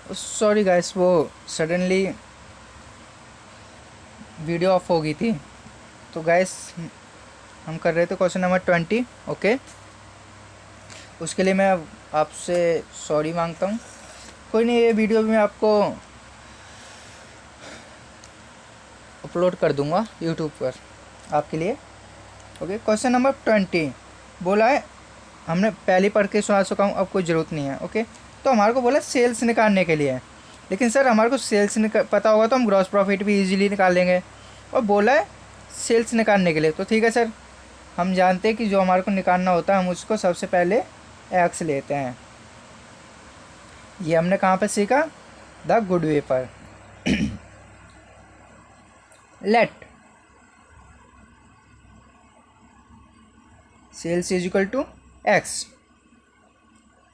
Sorry guys, वो suddenly video of हो गई थी। तो गाइस हम कर रहे थे क्वेश्चन नंबर 20। ओके, उसके लिए मैं आपसे सॉरी मांगता हूँ। कोई नहीं, ये वीडियो भी मैं आपको अपलोड कर दूंगा यूट्यूब पर आपके लिए। ओके, क्वेश्चन नंबर 20 बोला है, हमने पहले पढ़ के सुना चुका हूँ, अब कोई ज़रूरत नहीं है। ओके, तो हमारे को बोला सेल्स निकालने के लिए, लेकिन सर हमारे को सेल्स पता होगा तो हम ग्रॉस प्रॉफिट भी इजीली निकाल लेंगे। और बोला है सेल्स निकालने के लिए, तो ठीक है सर, हम जानते हैं कि जो हमारे को निकालना होता है हम उसको सबसे पहले एक्स लेते हैं। ये हमने कहाँ पर सीखा? द गुड वे पर। Let sales is equal to x.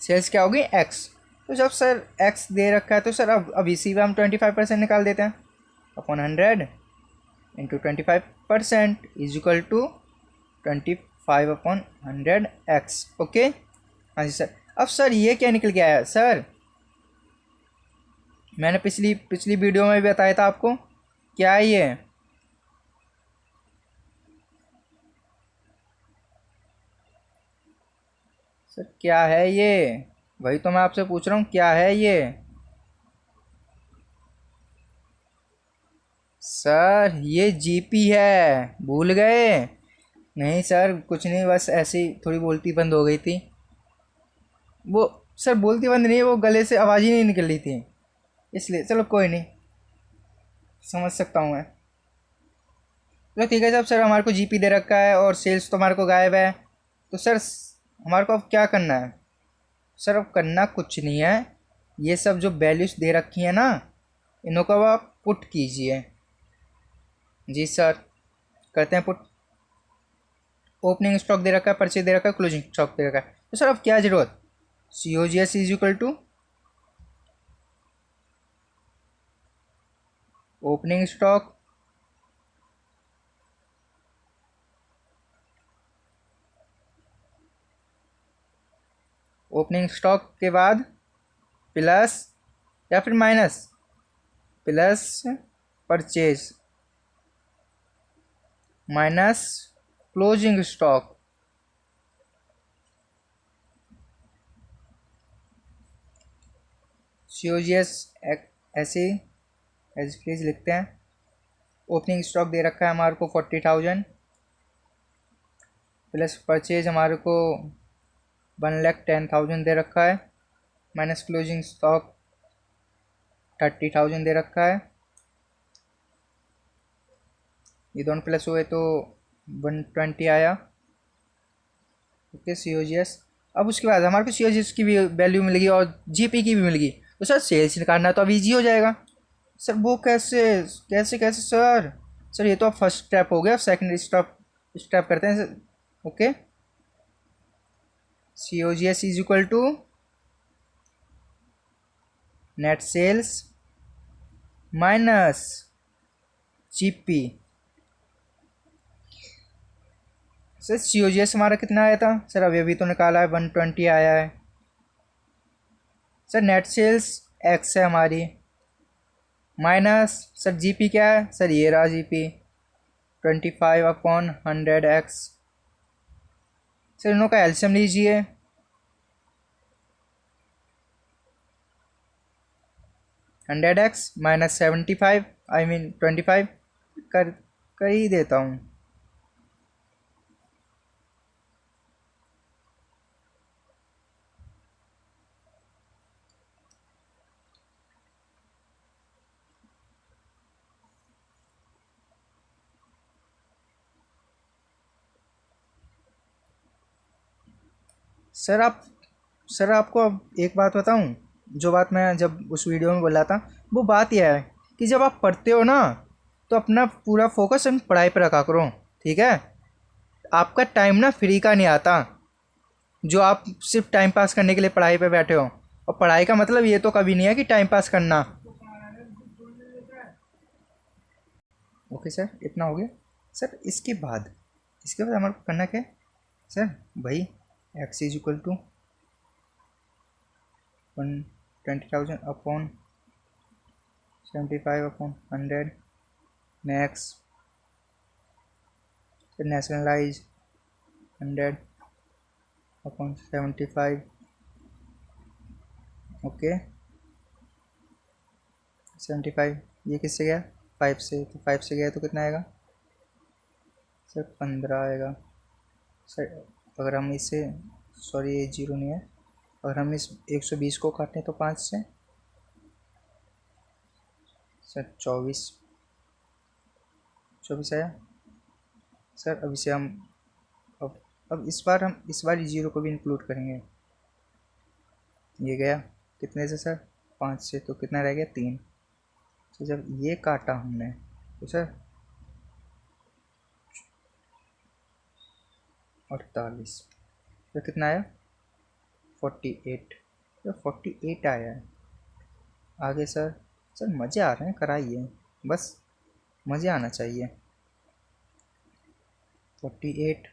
Sales क्या होगी? एक्स। तो जब सर एक्स दे रखा है तो सर अब इसी में हम 25% निकाल देते हैं। Upon 100 into 25% is equal to 25/100 x. Okay, हाँ जी सर। अब सर ये क्या निकल गया है सर? मैंने पिछली पिछली वीडियो में भी बताया था आपको। क्या है ये? सर क्या है ये? वही तो मैं आपसे पूछ रहा हूँ, क्या है ये? सर ये जीपी है, भूल गए? नहीं सर, कुछ नहीं, बस ऐसे ही थोड़ी बोलती बंद हो गई थी वो। सर बोलती बंद नहीं है, वो गले से आवाज़ ही नहीं निकल रही थी, इसलिए। चलो कोई नहीं, समझ सकता हूँ मैं। चलो ठीक है, जब सर हमारे को जीपी दे रखा है और सेल्स तो हमारे को गायब है, तो सर हमारे को अब क्या करना है? सर अब करना कुछ नहीं है, ये सब जो वैल्यूज़ दे रखी हैं ना, इन्हों को आप पुट कीजिए। जी सर, करते हैं पुट। ओपनिंग स्टॉक दे रखा है, परचेज दे रखा है, क्लोजिंग स्टॉक दे रखा है, तो सर अब क्या ज़रूरत? C O G S is equal to opening stock opening stock के बाद प्लस या फिर minus, plus purchase minus closing stock. C O G S ऐसे एज प्लीज लिखते हैं। ओपनिंग स्टॉक दे रखा है हमारे को 40,000, प्लस परचेज हमारे को 1,10,000 दे रखा है, माइनस क्लोजिंग स्टॉक 30,000 दे रखा है। ये दोनों प्लस हुए तो 120 आया। Okay, C O G S. अब उसके बाद हमारे को सी ओ जी एस की भी वैल्यू मिलेगी और जी पी की भी मिलेगी, तो सर सेल्स निकालना तो अब ईजी हो जाएगा। सर वो कैसे कैसे कैसे सर? सर ये तो अब फर्स्ट स्टेप हो गया, सेकंड स्टेप स्टेप करते हैं sir. Okay, C O G S is equal to net sales minus G P. Sir C O G S हमारा कितना आया था सर? अभी तो निकाला है, 120 आया है। सर नेट सेल्स एक्स है हमारी, माइनस सर जीपी क्या है सर? ये रहा जीपी 25/100 एक्स। सर इनों का एल्शियम लीजिए। 100x माइनस 75, आई मीन 25 कर ही देता हूँ। सर आप सर आपको अब एक बात बताऊं, जो बात मैं जब उस वीडियो में बोला था, वो बात यह है कि जब आप पढ़ते हो ना, तो अपना पूरा फोकस इन पढ़ाई पर रखा करो, ठीक है? आपका टाइम ना फ्री का नहीं आता, जो आप सिर्फ टाइम पास करने के लिए पढ़ाई पे बैठे हो। और पढ़ाई का मतलब ये तो कभी नहीं है कि टाइम पास करना। ओके सर, इतना हो गया। सर इसके बाद हमारे को करना क्या है सर? भाई x is equal to 120,000 upon 75/100 next. फिर नेशनलाइज 100/75। ओके 75। ये किससे गया? 5 से, तो 5 से गया तो कितना आएगा सर? 15 आएगा सर। अगर हम इसे, सॉरी ये जीरो नहीं है, अगर हम इस 120 को काटें तो 5 से सर 24 आया सर। अब इसे हम अब इस बार इस जीरो को भी इंक्लूड करेंगे। ये गया कितने से सर? 5 से, तो कितना रह गया? 3। तो जब ये काटा हमने तो सर 48, तो कितना आया? 48। तो 48 आया है। आगे सर, सर मज़े आ रहे हैं, कराइए बस, मज़े आना चाहिए। 48,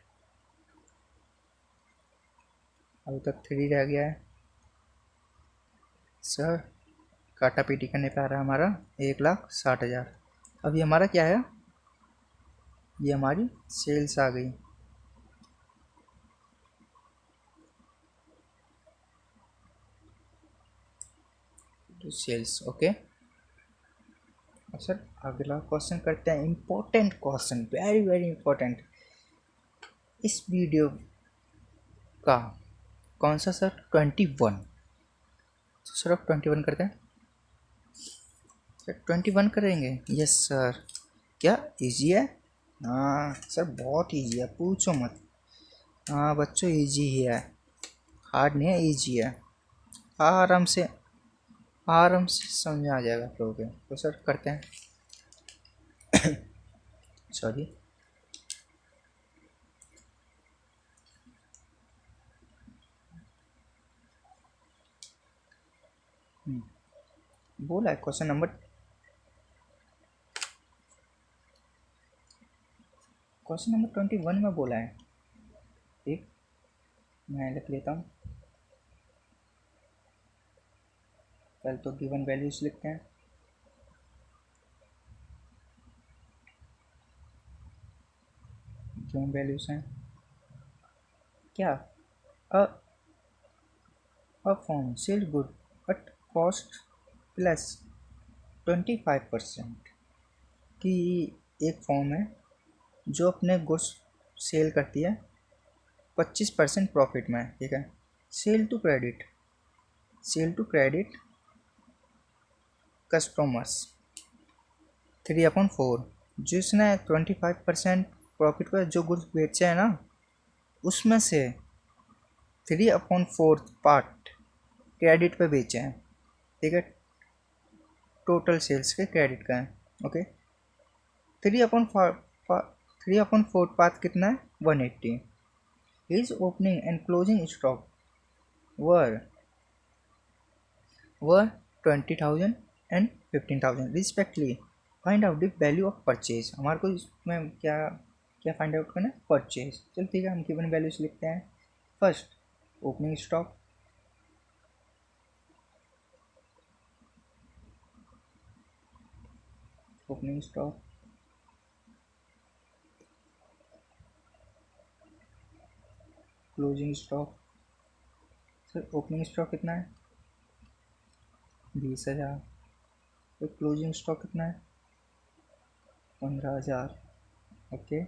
अभी तक 3 रह गया है सर। काटा पीटी करने पे आ रहा है हमारा 1,60,000। अभी हमारा क्या है? ये हमारी सेल्स आ गई। तो सेल्स ओके। सर अगला क्वेश्चन करते हैं, important question, very very important इस वीडियो का। कौन सा सर? 21। तो सर अब 21 करते हैं सर। 21 करेंगे? Yes sir. क्या इजी है? हाँ सर बहुत इजी है, पूछो मत। हाँ बच्चों इजी ही है, हार्ड नहीं है, इजी है। आराम से समझ आ जाएगा आप लोगों के। तो सर करते हैं सॉरी। बोला है क्वेश्चन नंबर 21 में बोला है। ठीक, मैं लिख लेता हूँ। पहले तो गिवन वैल्यूज लिखते हैं। गिवन वैल्यूज हैं क्या? A form sale good but cost plus 25% की एक फॉर्म है जो अपने गुड्स सेल करती है 25% प्रॉफिट में। ठीक है, सेल टू क्रेडिट कस्टमर्स 3/4। जिसने 25% प्रॉफिट पर जो गुड्स बेचे हैं ना, उसमें से 3/4 पार्ट क्रेडिट पे बेचे हैं। ठीक है, टोटल सेल्स के क्रेडिट का है। ओके, 3/4 पार्ट कितना है? 180। His opening and closing stock were 20,000 and 15,000 respectively. Find out the value of purchase। हमारे को इसमें क्या क्या फाइंड आउट करना है? परचेज। चल ठीक है, हम गिवन वैल्यूज लिखते हैं। First opening stock, closing stock. Sir opening stock कितना है? 20,000। तो क्लोजिंग स्टॉक कितना है? 15,000। ओके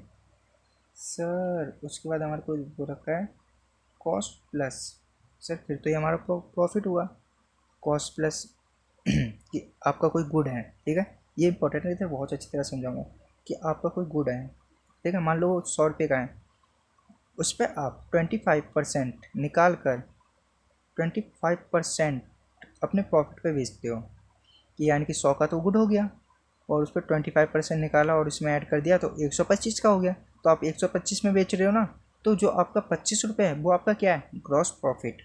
सर, उसके बाद हमारे को वो रखा है कॉस्ट प्लस। सर फिर तो ये हमारा प्रॉफिट हुआ। कॉस्ट प्लस कि आपका कोई गुड है। ठीक है, ये इंपॉर्टेंट है, बहुत अच्छी तरह समझाऊंगा कि आपका कोई गुड है। ठीक है, मान लो 100 रुपये का है, उस पर आप 25% निकाल कर 25% अपने प्रॉफिट पे बेचते हो। कि यानी कि 100 का तो गुड हो गया, और उस पर 25% निकाला और इसमें ऐड कर दिया तो 125 का हो गया। तो आप 125 में बेच रहे हो ना, तो जो आपका 25 रुपये है वो आपका क्या है? Gross profit.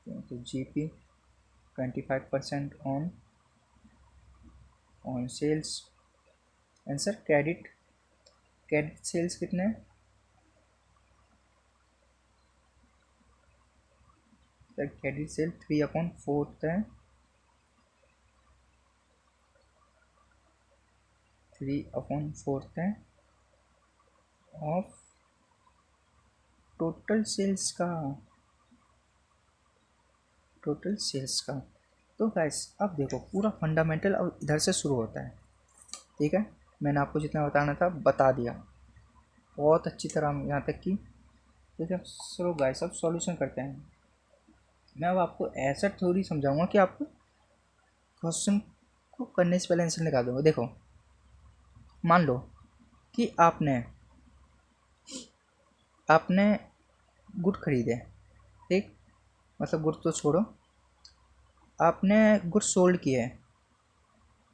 तो GP 25% on sales. Answer credit sales कितने हैं सर? क्रेडिट सेल 3/4 है 3/4 है ऑफ टोटल सेल्स का, टोटल सेल्स का। तो गाइस अब देखो पूरा फंडामेंटल अब इधर से शुरू होता है, ठीक है। मैंने आपको जितना बताना था बता दिया बहुत अच्छी तरह यहाँ तक कि, ठीक है। चलो गाइस अब सॉल्यूशन करते हैं। मैं अब आपको ऐसा थ्योरी समझाऊंगा कि आपको क्वेश्चन को करने से पहले आंसर निकाल दूंगा। देखो मान लो कि आपने आपने गुड खरीदे, ठीक, मतलब गुड तो छोड़ो, आपने गुड सोल्ड किए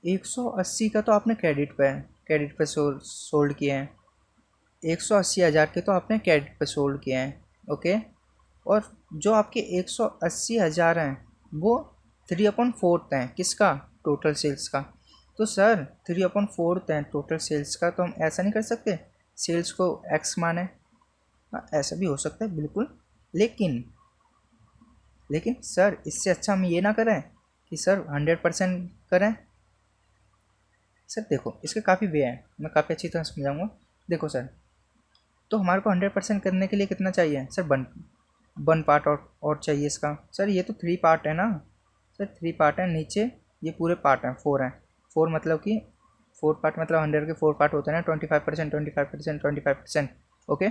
180 का, तो आपने क्रेडिट पे सोल्ड किए हैं। 180,000 के तो आपने क्रेडिट पे सोल्ड किए हैं, ओके। और जो आपके 180,000 हैं वो 3/4 हैं किसका, टोटल सेल्स का। तो सर 3/4 हैं टोटल सेल्स का, तो हम ऐसा नहीं कर सकते सेल्स को एक्स माने। हाँ ऐसा भी हो सकता है बिल्कुल, लेकिन लेकिन सर इससे अच्छा हम ये ना करें कि सर 100% करें। सर देखो इसके काफ़ी वे हैं, मैं काफ़ी अच्छी तरह समझाऊंगा। देखो सर, तो हमारे को 100% करने के लिए कितना चाहिए सर, वन पार्ट और चाहिए इसका। सर ये तो 3 पार्ट है ना, सर 3 पार्ट है, नीचे ये पूरे पार्ट हैं 4 हैं। 4 मतलब कि 4 पार्ट मतलब 100 के 4 पार्ट होते हैं ना, 25%, 25%, 25%, ओके,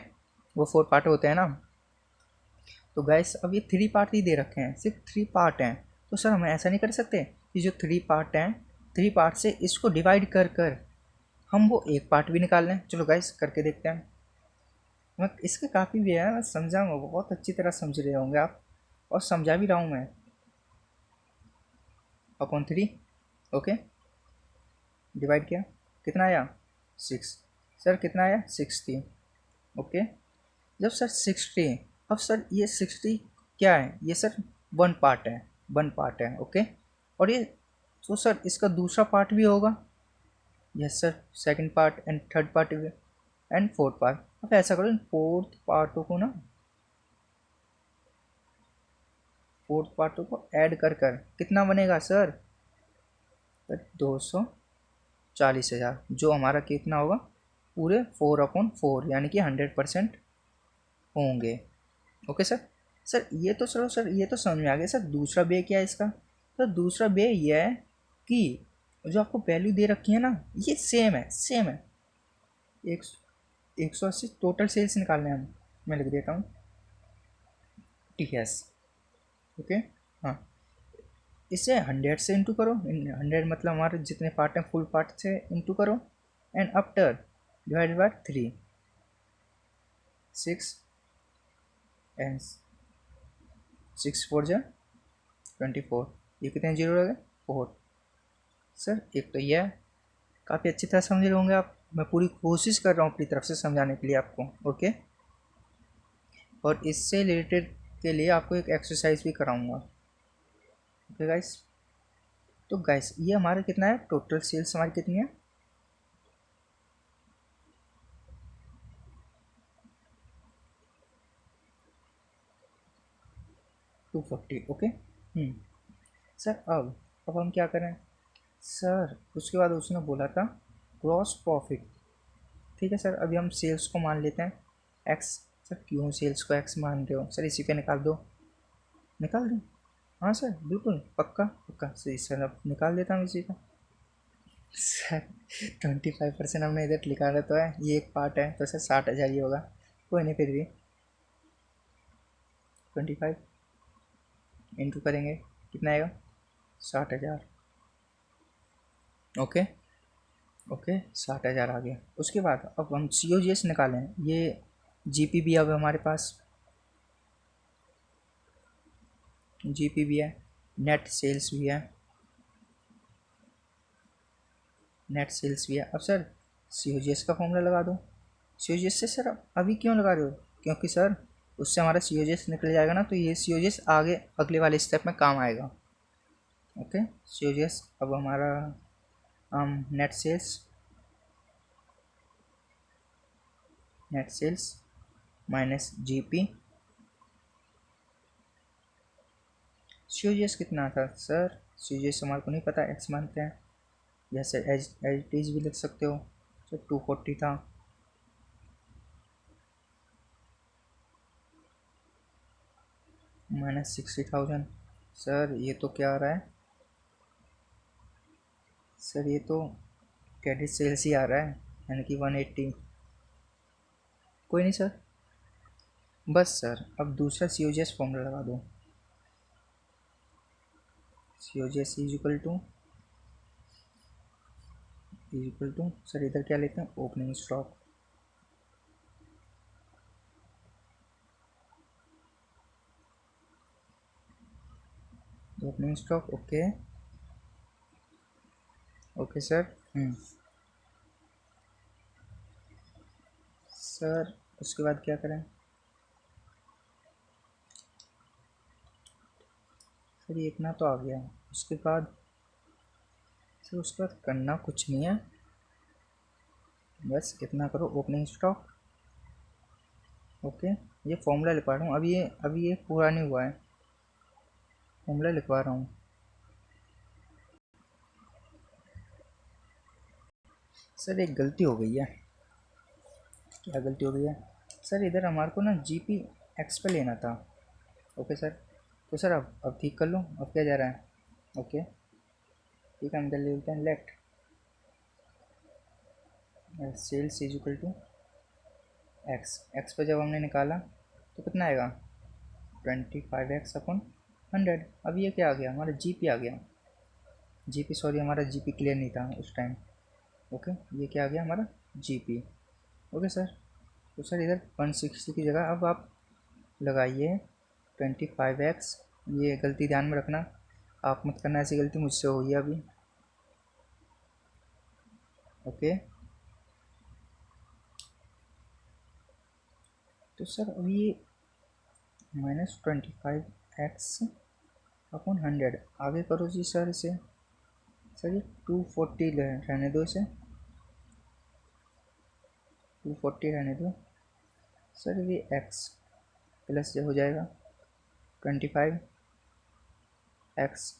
वो 4 पार्ट होते हैं ना। तो गैस अब ये 3 पार्ट ही दे रखे हैं, सिर्फ 3 पार्ट हैं। तो सर हम ऐसा नहीं कर सकते कि जो 3 पार्ट हैं 3 पार्ट से इसको डिवाइड कर कर हम वो एक पार्ट भी निकाल लें। चलो गाइस करके देखते हैं। मैं इसके काफ़ी भी है, मैं समझाऊंगा, बहुत अच्छी तरह समझ रहे होंगे आप, और समझा भी रहा हूँ मैं। अपॉन 3, ओके, डिवाइड किया कितना आया 6। सर कितना आया 60, ओके। जब सर 60, अब सर ये 60 क्या है, ये सर वन पार्ट है, वन पार्ट है, ओके। और ये तो सर इसका दूसरा पार्ट भी होगा, yes sir, second part and third part भी एंड फोर्थ पार्ट। अब ऐसा करो इन फोर्थ पार्टों को ना, फोर्थ पार्टों को ऐड कर कर कितना बनेगा सर, 240,000, जो हमारा कितना होगा पूरे 4/4 यानी कि 100% होंगे, ओके सर। सर ये तो सर ये तो समझ में आ गया। सर दूसरा बे क्या है इसका, तो दूसरा बे ये है कि जो आपको वैल्यू दे रखी है ना ये सेम है, सेम है। 180 टोटल सेल्स निकालने हैं हम, मैं लिख देता हूँ TS, ओके। हाँ इसे 100 से इंटू करो, 100 मतलब हमारे जितने पार्ट हैं फुल पार्ट से इंटू करो, and after divide by 3, 6 and 6×4 = 24, ये कितने जीरो लगे 4। सर एक तो यह काफ़ी अच्छी तरह समझ रहे होंगे आप, मैं पूरी कोशिश कर रहा हूँ अपनी तरफ से समझाने के लिए आपको, ओके। और इससे रिलेटेड के लिए आपको एक एक्सरसाइज भी कराऊंगा, ओके गाइस। तो गाइस ये हमारा कितना है, टोटल सेल्स हमारी कितनी है, 240, ओके। सर अब हम क्या करें सर, उसके बाद उसने बोला था ग्रॉस प्रॉफिट, ठीक है सर। अभी हम सेल्स को मान लेते हैं एक्स। सर क्यों सेल्स को एक्स मान रहे हो सर, इसी पे निकाल दो, निकाल दो। हाँ सर बिल्कुल पक्का पक्का सही सर, अब निकाल देता हूँ इसी का। सर 25% हमने इधर लिखा रहा तो है, ये एक पार्ट है तो सर 60,000 ही होगा, कोई नहीं, फिर भी 25 इंटू करेंगे कितना आएगा 60,000, ओके ओके 60,000 आ गया। उसके बाद अब हम COGS निकालें, ये GP भी अब हमारे पास, GP भी है, नेट सेल्स भी है, नेट सेल्स भी है। अब सर COGS का फॉर्मूला लगा दो। COGS से सर अभी क्यों लगा रहे हो, क्योंकि सर उससे हमारा COGS निकल जाएगा ना, तो ये COGS आगे अगले वाले स्टेप में काम आएगा, ओके। COGS अब हमारा net sales minus GP। COGS कितना था सर, COGS हमारे को नहीं पता, एक्स मानते हैं, जैसे एज एज टीज भी लिख सकते हो। तो 240 था, -60,000। सर ये तो क्या आ रहा है सर, ये तो क्रेडिट सेल्स ही आ रहा है, यानी कि 180। कोई नहीं सर, बस सर अब दूसरा सी ओ जी एस फॉर्मूला लगा दो। C O G S is equal to sir इधर क्या लेते हैं, opening stock. Opening stock, okay okay sir. Sir उसके बाद क्या करें सर, ये इतना तो आ गया। उसके बाद सर, उसके बाद करना कुछ नहीं है, बस इतना करो, ओपनिंग स्टॉक। ओके, ये फॉर्मूला लिखवा रहा हूँ, अभी ये पूरा नहीं हुआ है, फॉर्मूला लिखवा रहा हूँ। सर एक गलती हो गई है। क्या गलती हो गई है सर, इधर हमारे को ना जी पी एक्स पे लेना था। ओके सर, तो सर अब ठीक कर लो, अब क्या जा रहा है। ओके ठीक है, हम इधर ले लेते हैं left, sales is equal to x. X पे जब हमने निकाला तो कितना आएगा, 25x अपन 100। अब ये क्या आ गया, हमारा जी पी आ गया। जी पी, सॉरी हमारा जी पी क्लियर नहीं था उस टाइम। ओके, ये क्या आ गया हमारा जी पी। ओके सर, तो सर इधर 160 की जगह अब आप लगाइए 25x। ये गलती ध्यान में रखना, आप मत करना, ऐसी गलती मुझसे हुई है अभी। ओके, तो सर अभी -25x अपॉन 100 आगे करो जी सर इसे। सर ये 240 रहने दो इसे, 240 रहने दो सर। ये x प्लस जो हो जाएगा 25x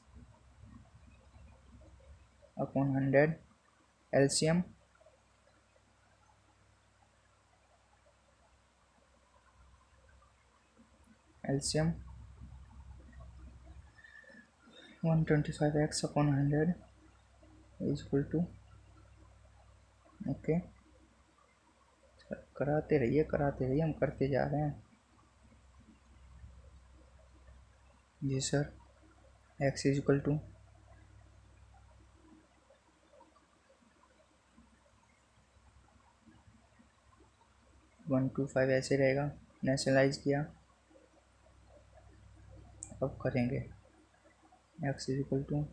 upon 100 LCM. LCM 125x upon 100 is equal to, okay कराते रहिए, हम करते जा रहे हैं जी sir. x is equal to 125 ऐसे रहेगा, नेशनलाइज किया। अब करेंगे x इज इक्वल टू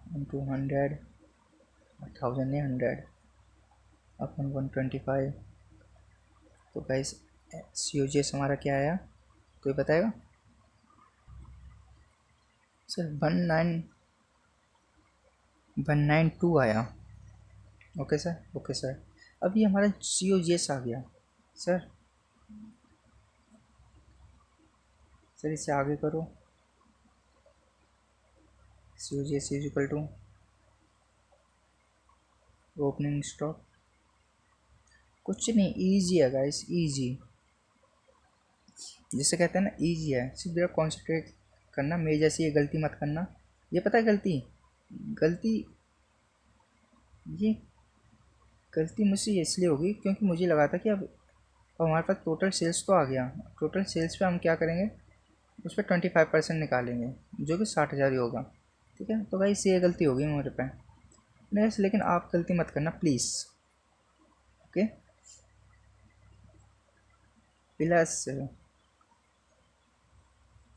100, 1000 नहीं 100 अपन 125। तो गाइस सी ओ जी एस हमारा क्या आया, कोई बताएगा सर। 19192 आया। Okay sir, okay sir. अब ये हमारा सी ओ जी एस आ गया सर। सर इसे आगे करो, C O G S is equal to opening stock. कुछ नहीं, ईजी है गाइस, ईजी, जिसे कहते हैं ना ईजी है। सिर्फ जरा कॉन्सेंट्रेट करना, मेरी जैसी ये गलती मत करना। ये पता है गलती, गलती ये गलती मुझसे इसलिए होगी क्योंकि मुझे लगा था कि अब हमारे पास टोटल सेल्स तो आ गया। टोटल सेल्स पे हम क्या करेंगे, उस पर 25% निकालेंगे, जो कि 60,000 ही होगा। ठीक है, तो भाई इससे ये गलती होगी मेरे पे। नेक्स्ट, लेकिन आप गलती मत करना please. Okay, plus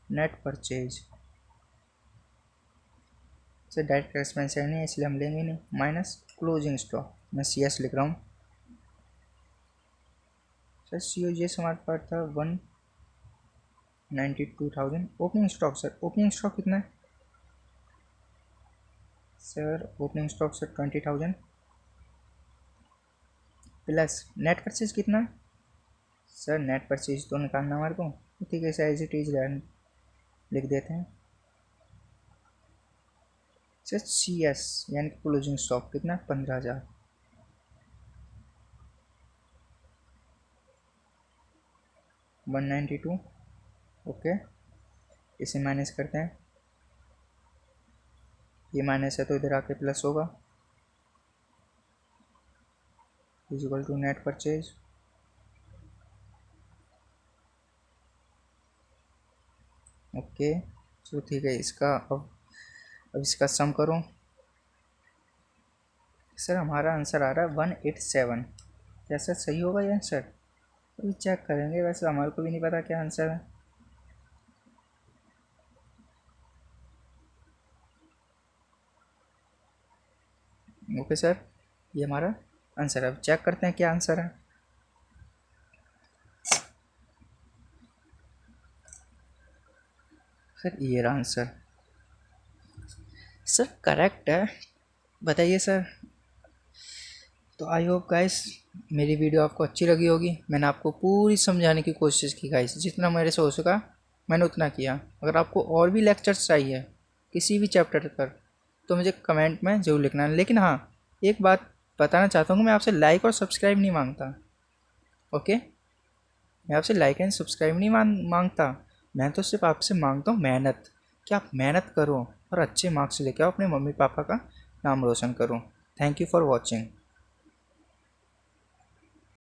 net purchase से डायरेक्ट एक्सपेंस नहीं है, इसलिए हम लेंगे नहीं। माइनस क्लोजिंग स्टॉक, मैं सी एस लिख रहा हूँ sir. C O G S हमारे पास था 192,000। Opening stock sir, opening stock कितना है sir, opening stock sir 20,000 plus net purchase कितना है सर। नेट परचेज तो निकालना हमारे को, ठीक है, एज इट इज लिख देते हैं। सर सी एस यानी कि क्लोजिंग स्टॉक कितना, 15,000। 192। ओके, इसे माइनस करते हैं, ये माइनस है तो इधर आके प्लस होगा, equal to net purchase. Okay, तो ठीक है, इसका अब इसका सम करो। सर हमारा आंसर आ रहा है 187। क्या सर सही होगा ये आंसर? अभी चेक करेंगे, वैसे हमारे को भी नहीं पता क्या आंसर है। ओके सर, ये हमारा आंसर है। अब चेक करते हैं क्या आंसर है। सर ये रहा आंसर। सर करेक्ट है। बताइए सर। तो आई होप गाइस मेरी वीडियो आपको अच्छी लगी होगी। मैंने आपको पूरी समझाने की कोशिश की गाइस, जितना मेरे से हो सका मैंने उतना किया। अगर आपको और भी लेक्चर्स चाहिए किसी भी चैप्टर पर तो मुझे कमेंट में ज़रूर लिखना है। लेकिन हाँ, एक बात बताना चाहता हूँ कि मैं आपसे लाइक और सब्सक्राइब नहीं मांगता। ओके, मैं आपसे लाइक एंड सब्सक्राइब नहीं मांगता। मैं तो सिर्फ आपसे मांगता हूँ मेहनत, कि आप मेहनत करो और अच्छे मार्क्स लेके आओ, अपने मम्मी पापा का नाम रोशन करो। Thank you for watching.